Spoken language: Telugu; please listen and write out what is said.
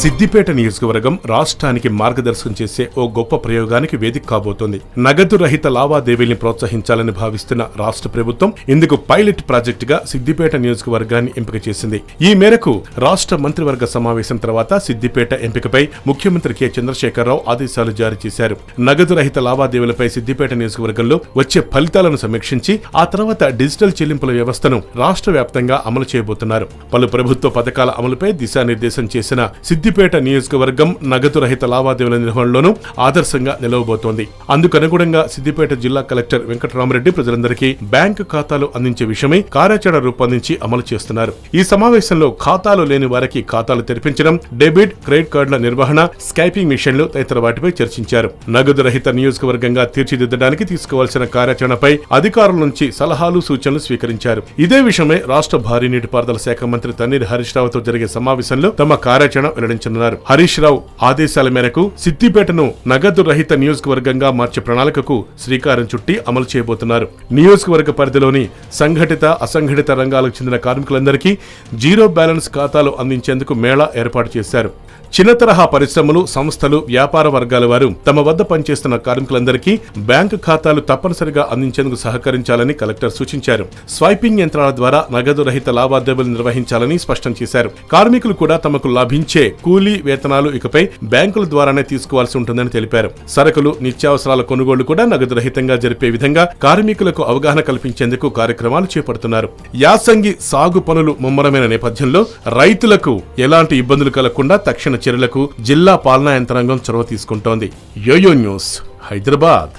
సిద్దిపేట నియోజకవర్గం రాష్ట్రానికి మార్గదర్శకం చేసే ఓ గొప్ప ప్రయోగానికి వేదిక కాబోతోంది. నగదు రహిత లావాదేవీల్ని ప్రోత్సహించాలని భావిస్తున్న రాష్ట్ర ప్రభుత్వం ఇందుకు పైలట్ ప్రాజెక్టుగా సిద్దిపేట నియోజకవర్గాన్ని ఎంపిక చేసింది. ఈ మేరకు రాష్ట్ర మంత్రివర్గ సమావేశం తర్వాత సిద్దిపేట ఎంపికపై ముఖ్యమంత్రి కె చంద్రశేఖరరావు ఆదేశాలు జారీ చేశారు. నగదు రహిత లావాదేవీలపై సిద్దిపేట నియోజకవర్గంలో వచ్చే ఫలితాలను సమీక్షించి ఆ తర్వాత డిజిటల్ చెల్లింపుల వ్యవస్థను రాష్ట్ర వ్యాప్తంగా అమలు చేయబోతున్నారు. పలు ప్రభుత్వ పథకాల అమలుపై దిశానిర్దేశం చేసిన సిద్దిపేట నియోజకవర్గం నగదు రహిత లావాదేవీల నిర్వహణలోనూ ఆదర్శంగా నిలవబోతోంది. అందుకనుగుణంగా సిద్దిపేట జిల్లా కలెక్టర్ వెంకటరామరెడ్డి ప్రజలందరికీ బ్యాంకు ఖాతాలు అందించే విషయమై కార్యాచరణ రూపొందించి అమలు చేస్తున్నారు. ఈ సమావేశంలో ఖాతాలు లేని వారికి ఖాతాలు తెరిపించడం, డెబిట్ క్రెడిట్ కార్డుల నిర్వహణ, స్కైపింగ్ మిషన్లు తదితర వాటిపై చర్చించారు. నగదు రహిత నియోజకవర్గంగా తీర్చిదిద్దడానికి తీసుకోవాల్సిన కార్యాచరణపై అధికారుల నుంచి సలహాలు సూచనలు స్వీకరించారు. ఇదే విషయమై రాష్ట్ర భారీ నీటిపారుదల శాఖ మంత్రి తన్నీర్ హరీష్ రావుతో జరిగే సమావేశంలో తమ కార్యాచరణ వెల్లడించనున్నారు. హరీష్ రావు ఆదేశాల మేరకు సిద్దిపేటను నగదు రహిత నియోజకవర్గంగా మార్చే ప్రణాళికకు శ్రీకారం చుట్టి అమలు చేయబోతున్నారు. నియోజకవర్గ పరిధిలోని సంఘటిత అసంఘటిత రంగాలకు చెందిన కార్మికులందరికీ జీరో బ్యాలెన్స్ ఖాతాలు అందించేందుకు మేళా ఏర్పాటు చేశారు. చిన్న తరహా పరిశ్రమలు, సంస్థలు, వ్యాపార వర్గాల వారు తమ వద్ద పనిచేస్తున్న కార్మికులందరికీ బ్యాంకు ఖాతాలు తప్పనిసరిగా అందించేందుకు సహకరించాలని కలెక్టర్ సూచించారు. స్వైపింగ్ యంత్రాల ద్వారా నగదు రహిత లావాదేవీలు నిర్వహించాలని స్పష్టం చేశారు. కార్మికులు కూడా తమకు లభించే కూలీ వేతనాలు ఇకపై బ్యాంకుల ద్వారానే తీసుకోవాల్సి ఉంటుందని తెలిపారు. సరుకులు, నిత్యావసరాల కొనుగోళ్లు కూడా నగదు రహితంగా జరిపే విధంగా కార్మికులకు అవగాహన కల్పించేందుకు కార్యక్రమాలు చేపడుతున్నారు. యాసంగి సాగు పనులు ముమ్మరమైన నేపథ్యంలో రైతులకు ఎలాంటి ఇబ్బందులు కలగకుండా తక్షణ చర్యలకు జిల్లా పాలనా యంత్రాంగం చొరవ తీసుకుంటోంది. YoYo News, Hyderabad.